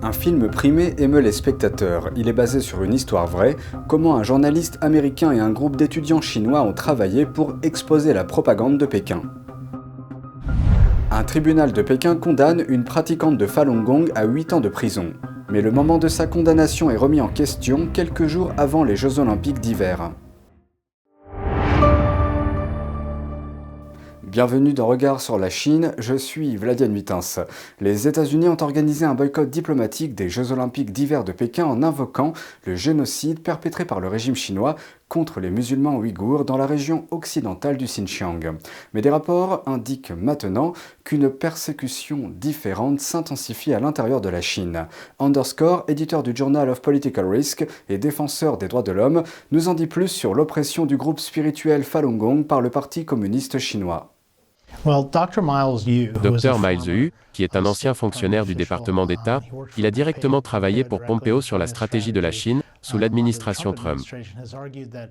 Un film primé émeut les spectateurs. Il est basé sur une histoire vraie, comment un journaliste américain et un groupe d'étudiants chinois ont travaillé pour exposer la propagande de Pékin. Un tribunal de Pékin condamne une pratiquante de Falun Gong à 8 ans de prison. Mais le moment de sa condamnation est remis en question quelques jours avant les Jeux Olympiques d'hiver. Bienvenue dans Regard sur la Chine, je suis Vladian Huitens. Les États-Unis ont organisé un boycott diplomatique des Jeux Olympiques d'hiver de Pékin en invoquant le génocide perpétré par le régime chinois contre les musulmans ouïghours dans la région occidentale du Xinjiang. Mais des rapports indiquent maintenant qu'une persécution différente s'intensifie à l'intérieur de la Chine. Underscore, éditeur du Journal of Political Risk et défenseur des droits de l'homme, nous en dit plus sur l'oppression du groupe spirituel Falun Gong par le Parti communiste chinois. Dr Miles Yu, qui est un ancien fonctionnaire du département d'État, il a directement travaillé pour Pompeo sur la stratégie de la Chine sous l'administration Trump.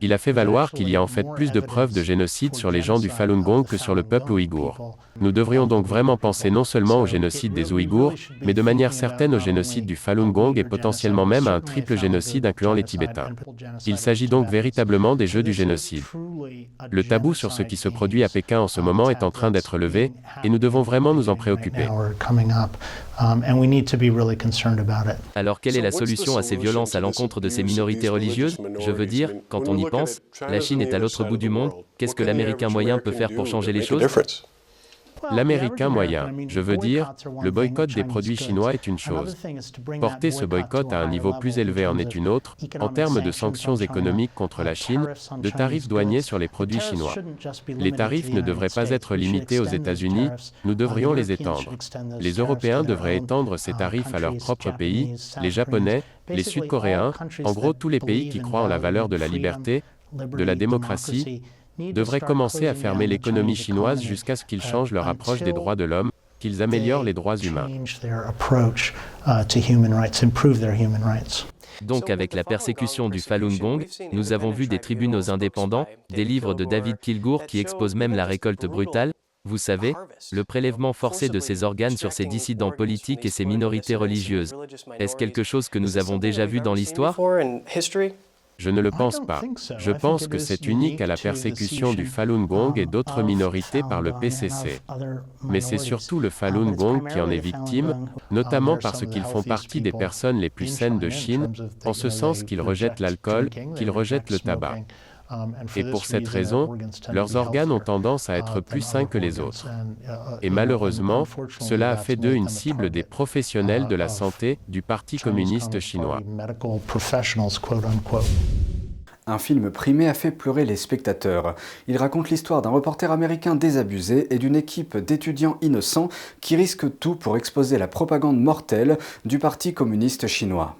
Il a fait valoir qu'il y a en fait plus de preuves de génocide sur les gens du Falun Gong que sur le peuple ouïghour. Nous devrions donc vraiment penser non seulement au génocide des Ouïghours, mais de manière certaine au génocide du Falun Gong et potentiellement même à un triple génocide incluant les Tibétains. Il s'agit donc véritablement des jeux du génocide. Le tabou sur ce qui se produit à Pékin en ce moment est en train d'être levé, et nous devons vraiment nous en préoccuper. Alors quelle est la solution à ces violences à l'encontre de ces minorités religieuses? Je veux dire, quand on y pense, la Chine est à l'autre bout du monde, qu'est-ce que l'Américain moyen peut faire pour changer les choses? L'Américain moyen, je veux dire, le boycott des produits chinois est une chose. Porter ce boycott à un niveau plus élevé en est une autre, en termes de sanctions économiques contre la Chine, de tarifs douaniers sur les produits chinois. Les tarifs ne devraient pas être limités aux États-Unis, nous devrions les étendre. Les Européens devraient étendre ces tarifs à leur propre pays, les Japonais, les Sud-Coréens, en gros tous les pays qui croient en la valeur de la liberté, de la démocratie, devraient commencer à fermer l'économie chinoise jusqu'à ce qu'ils changent leur approche des droits de l'homme, qu'ils améliorent les droits humains. Donc avec la persécution du Falun Gong, nous avons vu des tribunaux indépendants, des livres de David Kilgour qui exposent même la récolte brutale, vous savez, le prélèvement forcé de ces organes sur ces dissidents politiques et ces minorités religieuses. Est-ce quelque chose que nous avons déjà vu dans l'histoire ? Je ne le pense pas. Je pense que c'est unique à la persécution du Falun Gong et d'autres minorités par le PCC. Mais c'est surtout le Falun Gong qui en est victime, notamment parce qu'ils font partie des personnes les plus saines de Chine, en ce sens qu'ils rejettent l'alcool, qu'ils rejettent le tabac. Et pour cette raison, leurs organes ont tendance à être plus sains que les autres. Et malheureusement, cela a fait d'eux une cible des professionnels de la santé du Parti communiste chinois. Un film primé a fait pleurer les spectateurs. Il raconte l'histoire d'un reporter américain désabusé et d'une équipe d'étudiants innocents qui risquent tout pour exposer la propagande mortelle du Parti communiste chinois.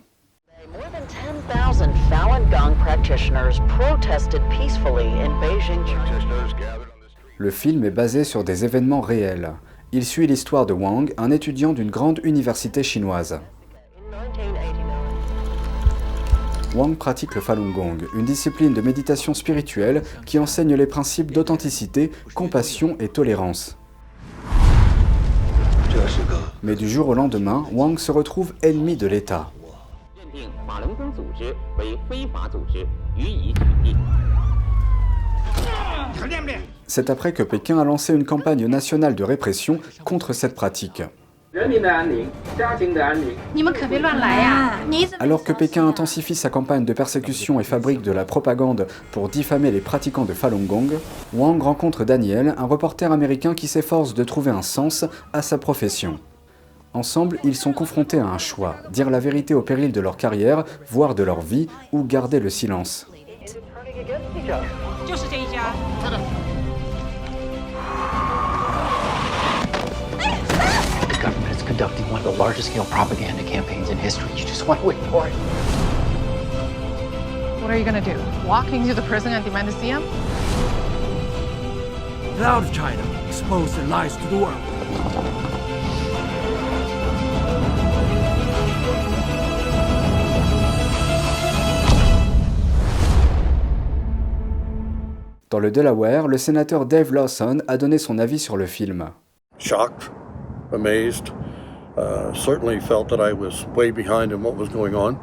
Le film est basé sur des événements réels. Il suit l'histoire de Wang, un étudiant d'une grande université chinoise. Wang pratique le Falun Gong, une discipline de méditation spirituelle qui enseigne les principes d'authenticité, compassion et tolérance. Mais du jour au lendemain, Wang se retrouve ennemi de l'État. C'est après que Pékin a lancé une campagne nationale de répression contre cette pratique. Alors que Pékin intensifie sa campagne de persécution et fabrique de la propagande pour diffamer les pratiquants de Falun Gong, Wang rencontre Daniel, un reporter américain qui s'efforce de trouver un sens à sa profession. Ensemble, ils sont confrontés à un choix, dire la vérité au péril de leur carrière, voire de leur vie, ou garder le silence. The government is conducting one of the largest scale propaganda campaigns in history. You just want to ignore it. What are you going to do? Walk into the prison and demand to see him? Get out of China. Expose their lies to the world. Dans le Delaware, le sénateur Dave Lawson a donné son avis sur le film. Shocked, amazed, Certainly felt that I was way behind in what was going on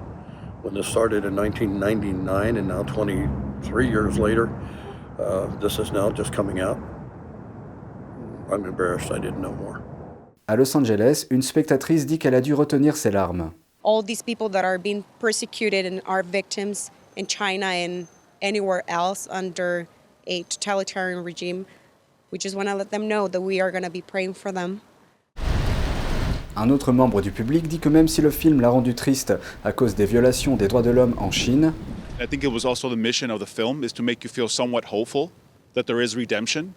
when this started in 1999, and now 23 years later, this is now just coming out. I'm embarrassed I didn't know more. À Los Angeles, une spectatrice dit qu'elle a dû retenir ses larmes. All these people that are being persecuted and are victims in China and anywhere else under a totalitarian regime, we just want to let them know that we are going to be praying for them. Un autre membre du public dit que même si le film l'a rendu triste à cause des violations des droits de l'homme en Chine, I think it was also the mission of the film is to make you feel somewhat hopeful that there is redemption,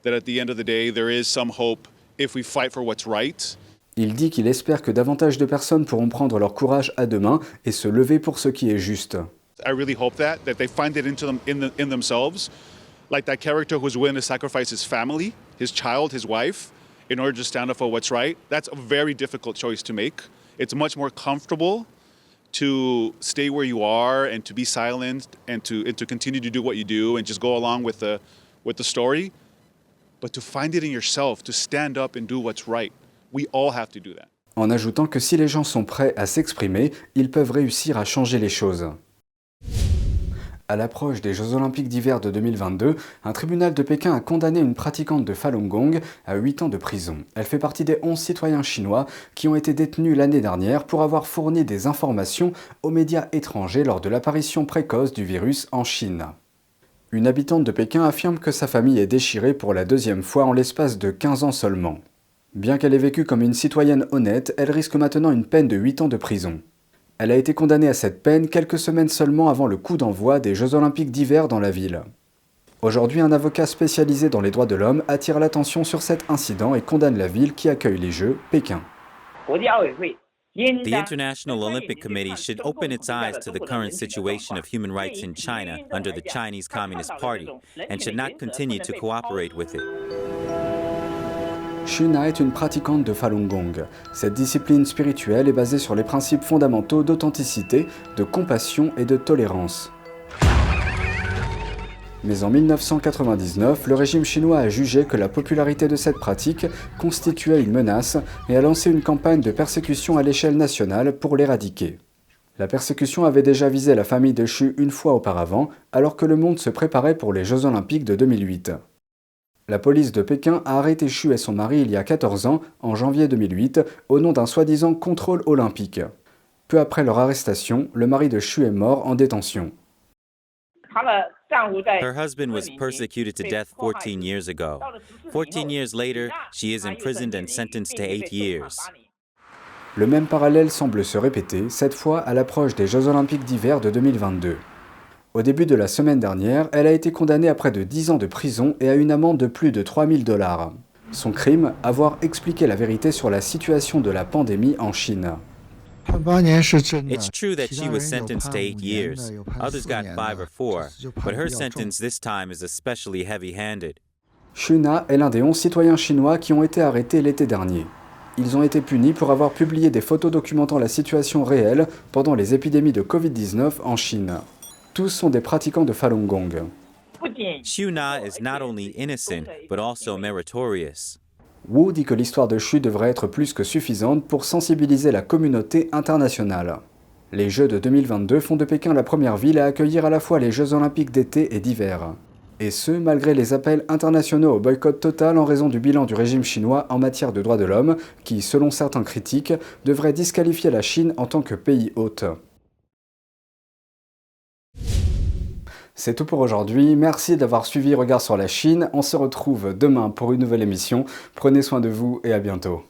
that at the end of the day there is some hope if we fight for what's right. il dit qu'il espère que davantage de personnes pourront prendre leur courage à deux mains et se lever pour ce qui est juste. I really hope that they find it in themselves, like that character who's willing to sacrifice his family, his child, his wife, in order to stand up for what's right. That's a very difficult choice to make. It's much more comfortable to stay where you are and to be silent and to continue to do what you do and just go along with the story. But to find it in yourself, to stand up and do what's right, we all have to do that. En ajoutant que si les gens sont prêts à s'exprimer, ils peuvent réussir à changer les choses. À l'approche des Jeux Olympiques d'hiver de 2022, un tribunal de Pékin a condamné une pratiquante de Falun Gong à 8 ans de prison. Elle fait partie des 11 citoyens chinois qui ont été détenus l'année dernière pour avoir fourni des informations aux médias étrangers lors de l'apparition précoce du virus en Chine. Une habitante de Pékin affirme que sa famille est déchirée pour la deuxième fois en l'espace de 15 ans seulement. Bien qu'elle ait vécu comme une citoyenne honnête, elle risque maintenant une peine de 8 ans de prison. Elle a été condamnée à cette peine quelques semaines seulement avant le coup d'envoi des Jeux Olympiques d'hiver dans la ville. Aujourd'hui, un avocat spécialisé dans les droits de l'homme attire l'attention sur cet incident et condamne la ville qui accueille les Jeux, Pékin. The International Olympic Committee should open its eyes to the current situation of human rights in China under the Chinese Communist Party and should not continue to cooperate with it. Xuna est une pratiquante de Falun Gong. Cette discipline spirituelle est basée sur les principes fondamentaux d'authenticité, de compassion et de tolérance. Mais en 1999, le régime chinois a jugé que la popularité de cette pratique constituait une menace et a lancé une campagne de persécution à l'échelle nationale pour l'éradiquer. La persécution avait déjà visé la famille de Xu une fois auparavant, alors que le monde se préparait pour les Jeux Olympiques de 2008. La police de Pékin a arrêté Xu et son mari il y a 14 ans, en janvier 2008, au nom d'un soi-disant contrôle olympique. Peu après leur arrestation, le mari de Xu est mort en détention. Her husband was persecuted to death 14 years ago. 14 years later, she is imprisoned and sentenced to 8 years. Le même parallèle semble se répéter, cette fois à l'approche des Jeux Olympiques d'hiver de 2022. Au début de la semaine dernière, elle a été condamnée à près de 10 ans de prison et à une amende de plus de 3 000 $. Son crime, avoir expliqué la vérité sur la situation de la pandémie en Chine. It's true that she was sentenced to 8 years. Others got 5 or 4, but her sentence this time is especially heavy-handed. Xuna est l'un des 11 citoyens chinois qui ont été arrêtés l'été dernier. Ils ont été punis pour avoir publié des photos documentant la situation réelle pendant les épidémies de Covid-19 en Chine. Tous sont des pratiquants de Falun Gong. Xuna is not only innocent, but also meritorious. Wu dit que l'histoire de Xu devrait être plus que suffisante pour sensibiliser la communauté internationale. Les Jeux de 2022 font de Pékin la première ville à accueillir à la fois les Jeux Olympiques d'été et d'hiver. Et ce, malgré les appels internationaux au boycott total en raison du bilan du régime chinois en matière de droits de l'homme, qui, selon certains critiques, devrait disqualifier la Chine en tant que pays hôte. C'est tout pour aujourd'hui, merci d'avoir suivi Regard sur la Chine, on se retrouve demain pour une nouvelle émission, prenez soin de vous et à bientôt.